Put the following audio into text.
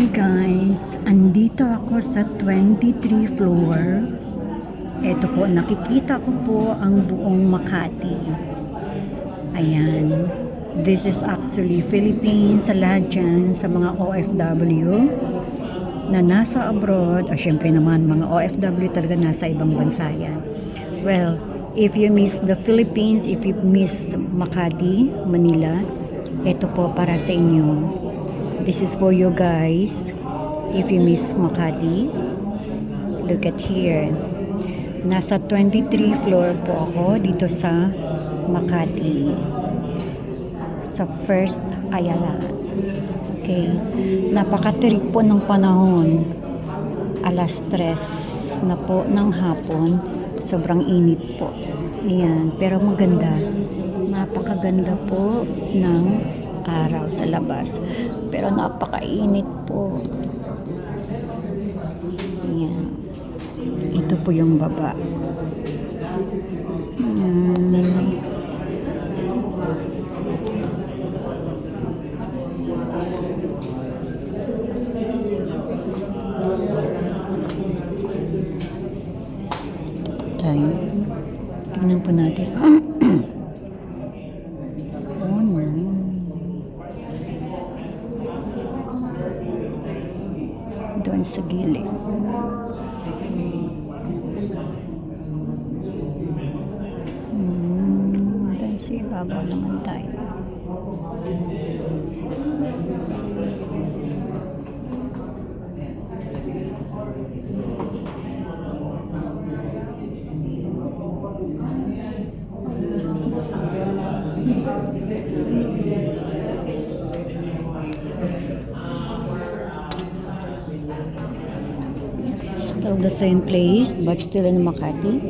Hi guys, andito ako sa 23 floor. Ito po, nakikita ko po ang buong Makati. Ayan. This is actually Philippines, sa lahat dyan, sa mga OFW na nasa abroad. O syempre naman, mga OFW talaga nasa ibang bansa yan. Well, if you miss the Philippines, if you miss Makati, Manila, ito po para sa inyo. This is for you guys. If you miss Makati, look at here. Nasa 23 floor po ako dito sa Makati. Sa First Ayala. Okay. Napakatirik po ng panahon. Alas 3 na po ng hapon. Sobrang init po. Ayan. Pero maganda. Napakaganda po ng araw sa labas. Pero napakainit po. Ayan. Ito po yung baba. Ayan. Tayo. Tingnan po natin. Oh no. Doon sa gilid. Doon sa ibabaw naman tayo. Still the same place, but still in Makati.